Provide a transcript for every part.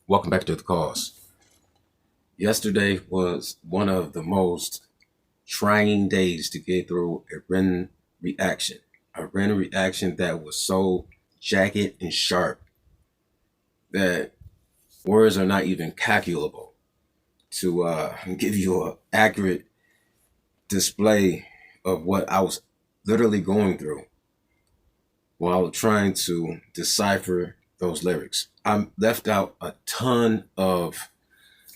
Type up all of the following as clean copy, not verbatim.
Welcome back to the cause. Yesterday was one of the most trying days to get through a written reaction. A written reaction that was so jagged and sharp that words are not even calculable to give you an accurate display of what I was literally going through while trying to decipher those lyrics. I left out a ton of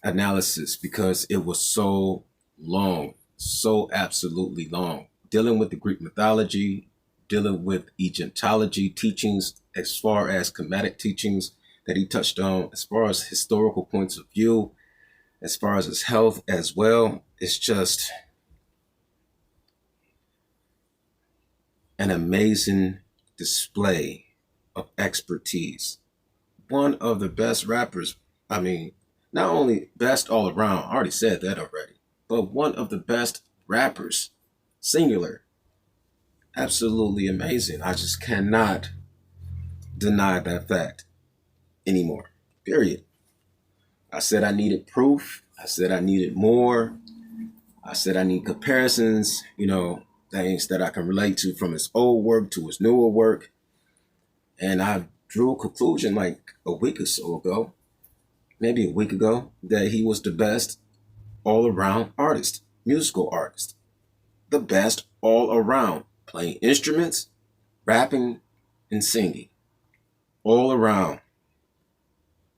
analysis because it was so long, so absolutely long. Dealing with the Greek mythology, dealing with Egyptology teachings, as far as comedic teachings that he touched on, as far as historical points of view, as far as his health as well. It's just an amazing display of expertise. One of the best rappers, not only best all around, I already said that already, but one of the best rappers, singular. Absolutely amazing. I just cannot deny that fact anymore. Period. I said I needed proof. I said I needed more. I said I need comparisons, things that I can relate to from his old work to his newer work. And I drew a conclusion like a week or so ago, maybe a week ago, that he was the best all around artist, musical artist. The best all around, playing instruments, rapping, and singing. All around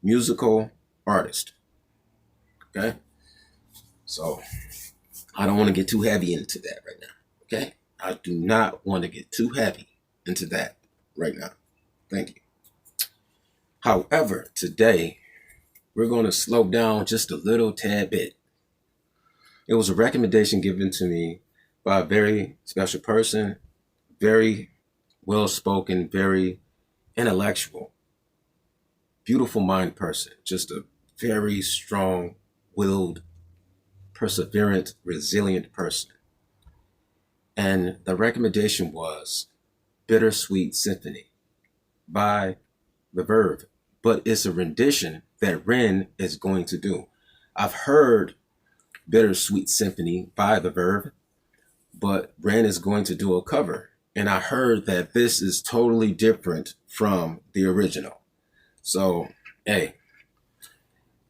musical artist. Okay? So I don't want to get too heavy into that right now. Okay? I do not want to get too heavy into that right now. Thank you. However, today we're going to slow down just a little tad bit. It was a recommendation given to me by a very special person, very well-spoken, very intellectual, beautiful mind person, just a very strong-willed, perseverant, resilient person. And the recommendation was Bittersweet Symphony by the Verve, but it's a rendition that Ren is going to do. I've heard Bittersweet Symphony by the Verve, but Ren is going to do a cover. And I heard that this is totally different from the original. So, hey,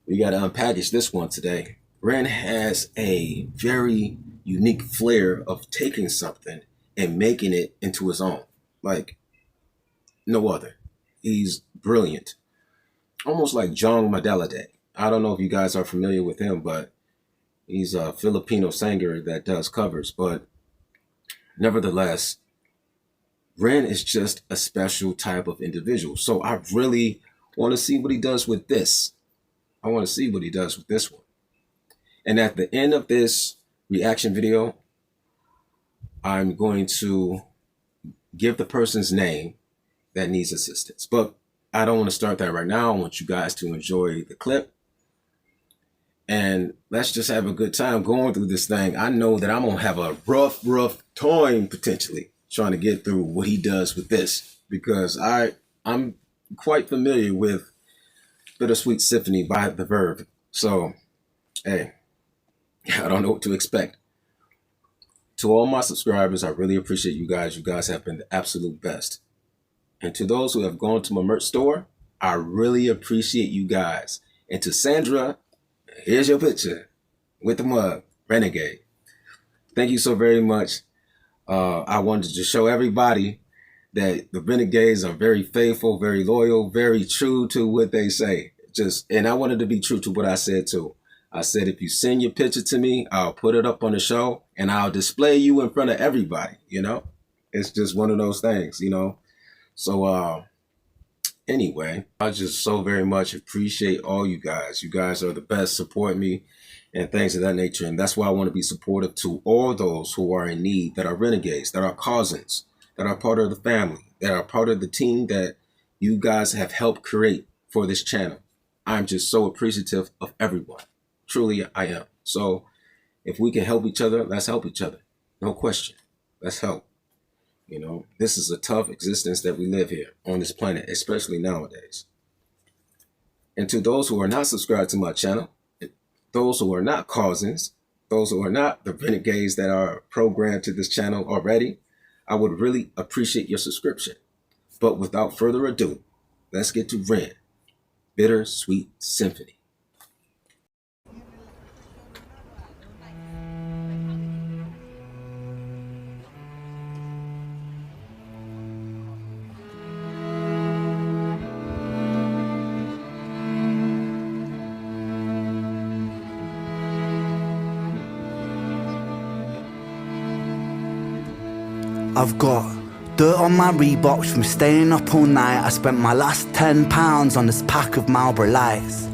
we got to unpackage this one today. Ren has a very unique flair of taking something and making it into his own, like no other. He's brilliant, almost like John Madelade. I don't know if you guys are familiar with him, but he's a Filipino singer that does covers. But nevertheless, Ren is just a special type of individual. So I really want to see what he does with this. I want to see what he does with this one. And at the end of this reaction video, I'm going to give the person's name that needs assistance. But I don't want to start that right now. I want you guys to enjoy the clip. And let's just have a good time going through this thing. I know that I'm going to have a rough time potentially trying to get through what he does with this, because I'm quite familiar with Bittersweet Symphony by the Verve. So, hey, I don't know what to expect. To all my subscribers, I really appreciate you guys. You guys have been the absolute best. And to those who have gone to my merch store, I really appreciate you guys. And to Sandra, here's your picture with the mug, Renegade. Thank you so very much. I wanted to show everybody that the Renegades are very faithful, very loyal, very true to what they say. And I wanted to be true to what I said too. I said, if you send your picture to me, I'll put it up on the show and I'll display you in front of everybody. It's just one of those things, So anyway, I just so very much appreciate all you guys. You guys are the best. Support me and things of that nature. And that's why I want to be supportive to all those who are in need, that are renegades, that are cousins, that are part of the family, that are part of the team that you guys have helped create for this channel. I'm just so appreciative of everyone. Truly, I am. So if we can help each other, let's help each other. No question. Let's help. This is a tough existence that we live here on this planet, especially nowadays. And to those who are not subscribed to my channel, those who are not cousins, those who are not the renegades that are programmed to this channel already, I would really appreciate your subscription. But without further ado, let's get to Ren, Bittersweet Symphony. I've got dirt on my Reeboks from staying up all night. I spent my last £10 on this pack of Marlboro Lights.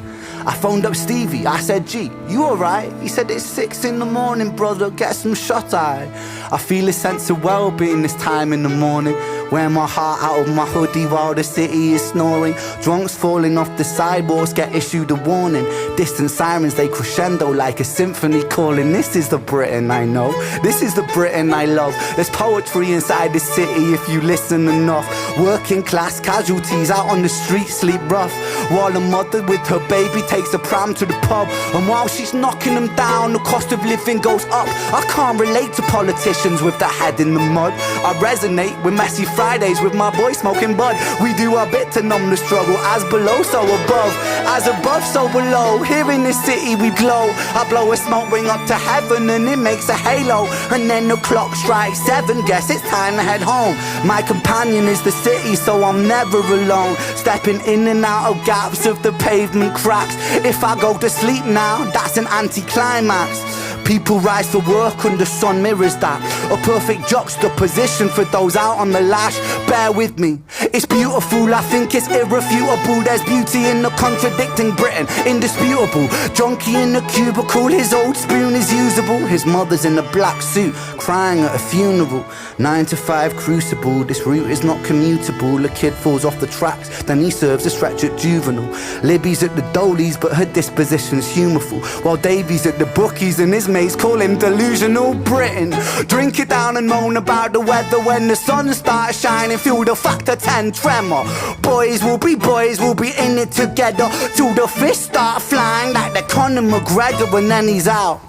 I phoned up Stevie, I said, G, you alright? He said, it's 6 in the morning, brother, get some shut-eye. I feel a sense of well-being this time in the morning. Wear my heart out of my hoodie while the city is snoring. Drunks falling off the sidewalks get issued a warning. Distant sirens, they crescendo like a symphony calling. This is the Britain I know, this is the Britain I love. There's poetry inside the city if you listen enough. Working class casualties out on the street sleep rough, while a mother with her baby takes a pram to the pub. And while she's knocking them down, the cost of living goes up. I can't relate to politicians with their head in the mud. I resonate with messy Fridays with my boy smoking bud. We do our bit to numb the struggle, as below so above, as above so below. Here in this city we glow. I blow a smoke ring up to heaven and it makes a halo. And then the clock strikes 7, guess it's time to head home. My companion is the city, so I'm never alone. Stepping in and out of gaps of the pavement cracks. If I go to sleep now, that's an anticlimax. People rise for work and the sun mirrors that. A perfect juxtaposition for those out on the lash. Bear with me, it's beautiful, I think it's irrefutable. There's beauty in the contradicting Britain, indisputable. Junkie in the cubicle, his old spoon is usable. His mother's in a black suit, crying at a funeral. 9 to 5 crucible, this route is not commutable. A kid falls off the tracks, then he serves a stretch at juvenile. Libby's at the Dolies, but her disposition's humorful, while Davy's at the bookies and his mates call him delusional Britain. Drink it down and moan about the weather when the sun starts shining. Feel the factor 10 tremor. Boys will be in it together till the fists start flying like the Conor McGregor, and then he's out.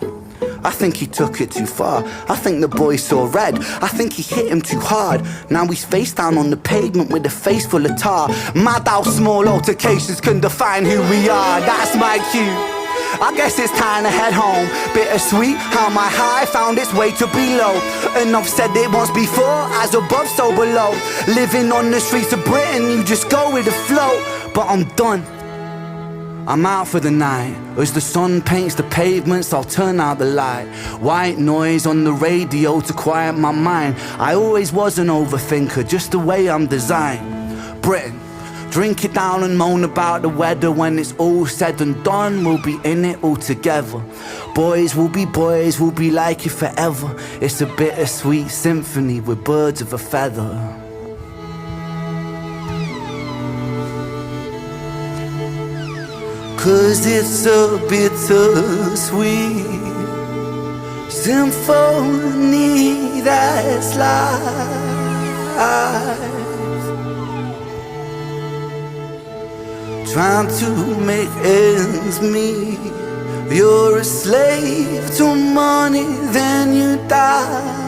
I think he took it too far. I think the boy saw red. I think he hit him too hard. Now he's face down on the pavement with a face full of tar. Mad how small altercations can define who we are. That's my cue. I guess it's time to head home. Bittersweet how my high found its way to below. And I've said it once before, as above so below. Living on the streets of Britain, you just go with the flow. But I'm done, I'm out for the night. As the sun paints the pavements, I'll turn out the light. White noise on the radio to quiet my mind. I always was an overthinker, just the way I'm designed. Britain, drink it down and moan about the weather. When it's all said and done, we'll be in it all together. Boys, we'll be like you forever. It's a bittersweet symphony with birds of a feather. Cause it's a bittersweet symphony that's life. Trying to make ends meet. You're a slave to money, then you die.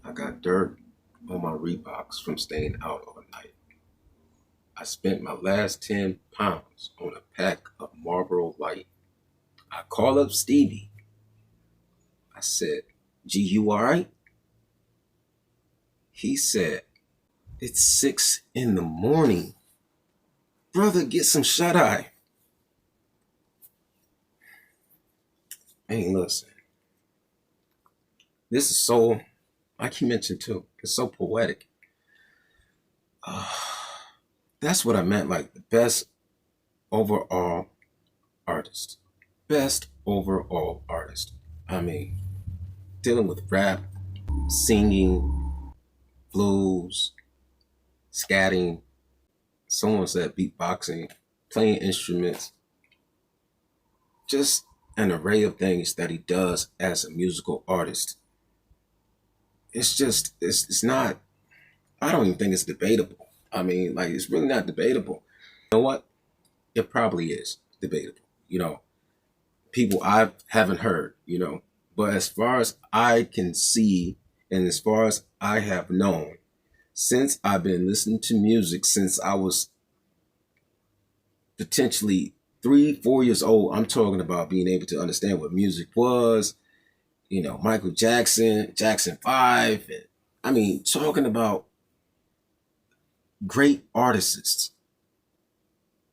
I got dirt on my Reeboks from staying out all night. I spent my last £10 on a pack of Marlboro Light. I called up Stevie. I said, G, you all right? He said, it's 6 in the morning. Brother, get some shut-eye. Hey, listen. This is so, like you mentioned too, it's so poetic. That's what I meant, like the best overall artist. Best overall artist. I mean, dealing with rap, singing, blues, scatting, someone said beatboxing, playing instruments, just an array of things that he does as a musical artist. It's not, I don't even think it's debatable. I mean, like, it's really not debatable. You know what? It probably is debatable. People I haven't heard, but as far as I can see, and as far as I have known, since I've been listening to music since I was potentially 3, 4 years old, I'm talking about being able to understand what music was, Michael Jackson, Jackson 5, and I mean, talking about great artists,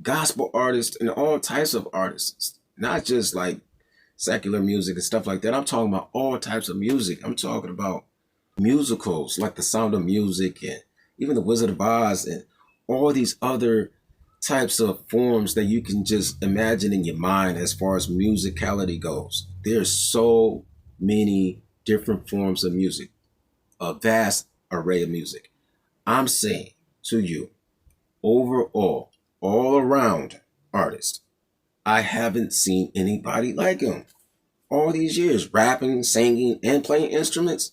gospel artists, and all types of artists, not just like secular music and stuff like that. I'm talking about all types of music. I'm talking about musicals like The Sound of Music and even The Wizard of Oz and all these other types of forms that you can just imagine in your mind as far as musicality goes. There's so many different forms of music, a vast array of music. I'm saying to you, overall, all around artist, I haven't seen anybody like him. All these years, rapping, singing, and playing instruments?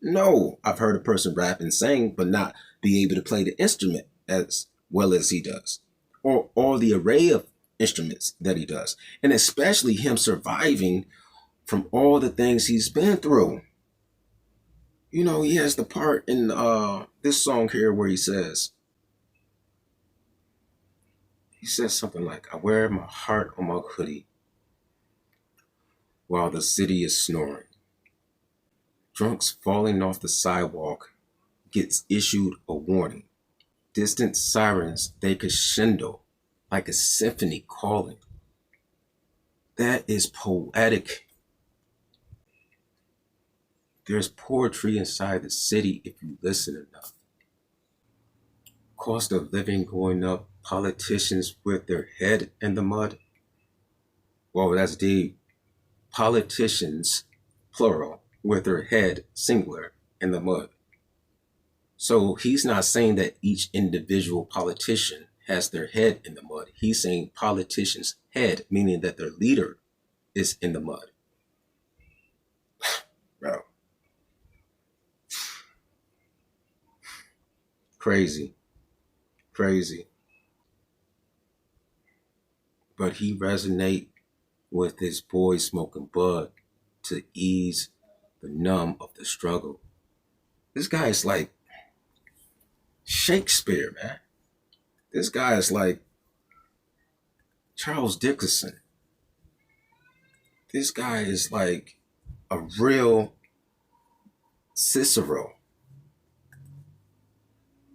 No, I've heard a person rap and sing, but not be able to play the instrument as well as he does, or all the array of instruments that he does, and especially him surviving from all the things he's been through. He has the part in this song here where he says something like, "I wear my heart on my hoodie while the city is snoring. Drunks falling off the sidewalk gets issued a warning. Distant sirens, they crescendo like a symphony calling." That is poetic. There's poetry inside the city if you listen enough. Cost of living going up, politicians with their head in the mud. Well, that's deep. Politicians, plural, with their head, singular, in the mud. So he's not saying that each individual politician has their head in the mud. He's saying politicians' head, meaning that their leader is in the mud. Bro. Crazy. But he resonate with his boy smoking bud to ease the numb of the struggle. This guy is like Shakespeare, man. This guy is like Charles Dickens. This guy is like a real Cicero,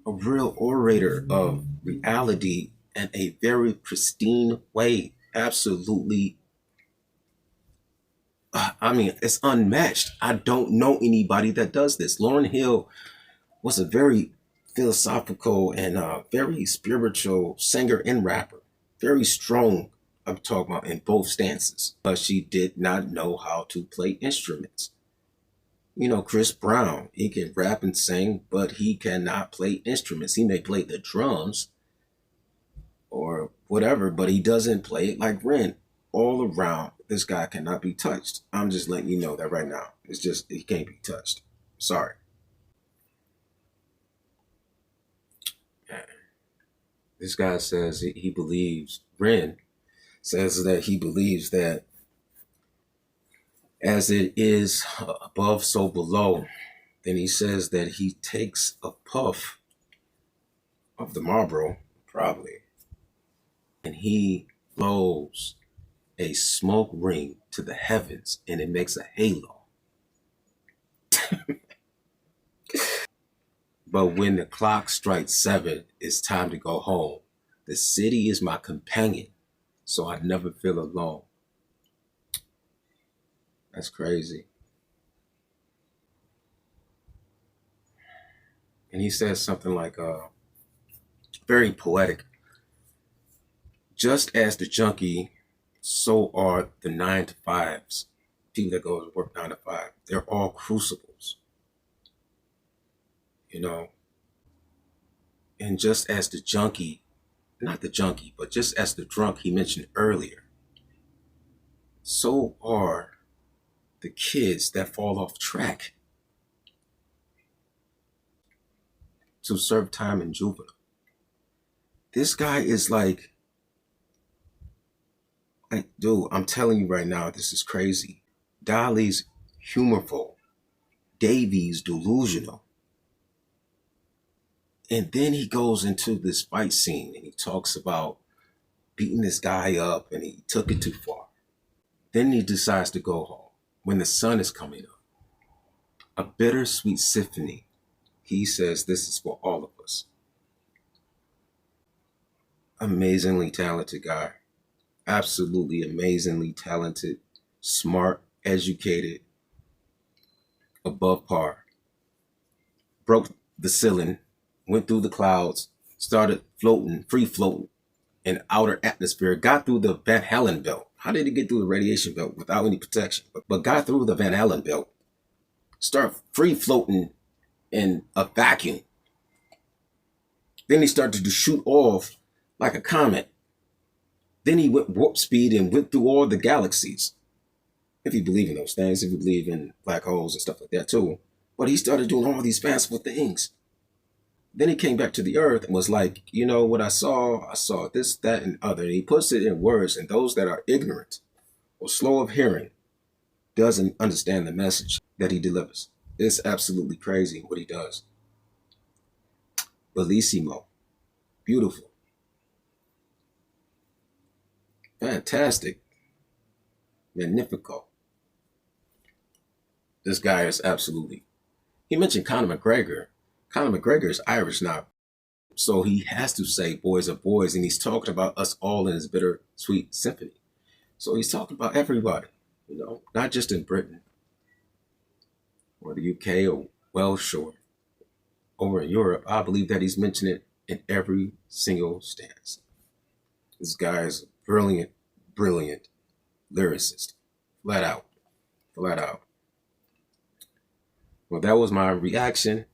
a real orator of reality in a very pristine way. Absolutely. I mean, it's unmatched. I don't know anybody that does this. Lauryn Hill was a very philosophical and very spiritual singer and rapper. Very strong, I'm talking about, in both stances. But she did not know how to play instruments. Chris Brown, he can rap and sing, but he cannot play instruments. He may play the drums or whatever, but he doesn't play it like Ren. All around, this guy cannot be touched. I'm just letting you know that right now. It's just, he can't be touched. Sorry. This guy says he believes, Ren says that he believes that as it is above, so below. Then he says that he takes a puff of the Marlboro, probably, and he blows a smoke ring to the heavens, and it makes a halo. But when the clock strikes 7, it's time to go home. The city is my companion, so I never feel alone. That's crazy. And he says something like, very poetic. Just as the junkie So are the 9-to-5s. People that go to work 9 to 5. They're all crucibles, you know. And just as the junkie, not the junkie, but just as the drunk he mentioned earlier, so are the kids that fall off track to serve time in juvenile. This guy is like, dude, I'm telling you right now, this is crazy. Dolly's humorful. Davy's delusional. And then he goes into this fight scene and he talks about beating this guy up and he took it too far. Then he decides to go home when the sun is coming up. A bittersweet symphony. He says this is for all of us. Amazingly talented guy. Absolutely amazingly talented, smart, educated, above par. Broke the ceiling, went through the clouds, started floating, free floating in outer atmosphere, got through the Van Allen belt. How did he get through the radiation belt without any protection? But got through the Van Allen belt, start free floating in a vacuum. Then he started to shoot off like a comet. Then he went warp speed and went through all the galaxies. If you believe in those things, if you believe in black holes and stuff like that too. But he started doing all these fanciful things. Then he came back to the earth and was like, you know what I saw this, that, and other. And he puts it in words, and those that are ignorant or slow of hearing doesn't understand the message that he delivers. It's absolutely crazy what he does. Bellissimo. Beautiful. Fantastic. Magnifico. This guy is absolutely. He mentioned Conor McGregor. Conor McGregor is Irish now. So he has to say boys are boys. And he's talking about us all in his Bittersweet Symphony. So he's talking about everybody, you know, not just in Britain or the UK or Welsh or over in Europe. I believe that he's mentioned it in every single stance. This guy is a brilliant, brilliant lyricist. Flat out. Flat out. Well, that was my reaction.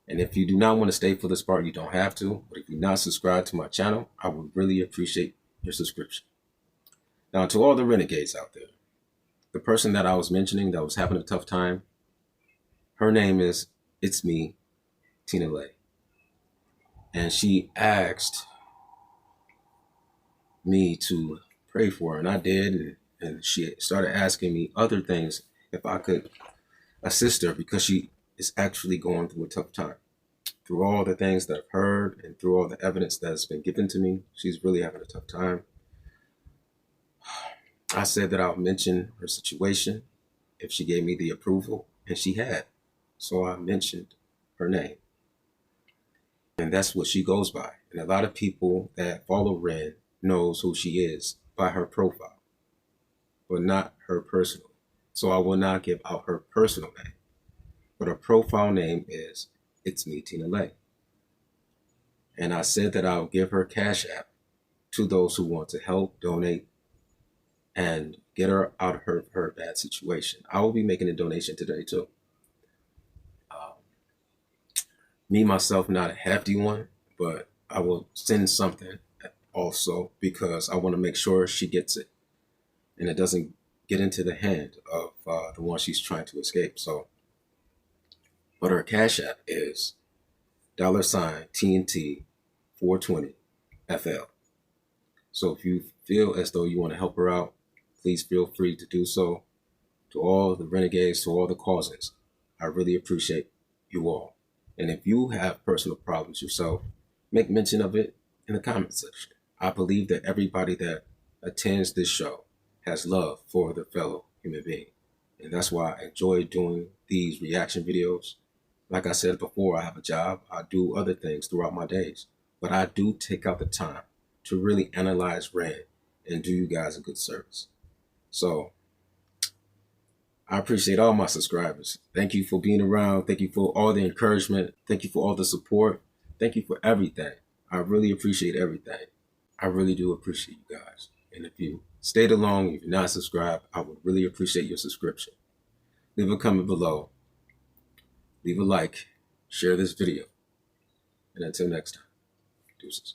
And if you do not want to stay for this part, you don't have to. But if you're not subscribed to my channel, I would really appreciate your subscription. Now, to all the renegades out there, the person that I was mentioning that was having a tough time, her name is It's Me, Tina Lay. And she asked me to pray for her, and I did. And she started asking me other things if I could assist her because she is actually going through a tough time. Through all the things that I've heard and through all the evidence that has been given to me, she's really having a tough time. I said that I'll mention her situation if she gave me the approval, and she had. So I mentioned her name. And that's what she goes by. And a lot of people that follow Ren knows who she is by her profile, but not her personal. So I will not give out her personal name. But her profile name is It's Me, Tina Lay. And I said that I'll give her Cash App to those who want to help, donate, and get her out of her bad situation. I will be making a donation today too. Me, myself, not a hefty one, but I will send something also because I want to make sure she gets it and it doesn't get into the hand of the one she's trying to escape. So, but her Cash App is $TNT 420 FL. So if you feel as though you want to help her out, please feel free to do so. To all the renegades, to all the causes, I really appreciate you all. And if you have personal problems yourself, make mention of it in the comment section. I believe that everybody that attends this show has love for their fellow human being. And that's why I enjoy doing these reaction videos. Like I said before, I have a job. I do other things throughout my days. But I do take out the time to really analyze Ren and do you guys a good service. So I appreciate all my subscribers. Thank you for being around. Thank you for all the encouragement. Thank you for all the support. Thank you for everything. I really appreciate everything. I really do appreciate you guys. And if you stayed along, if you're not subscribed, I would really appreciate your subscription. Leave a comment below. Leave a like. Share this video. And until next time, deuces.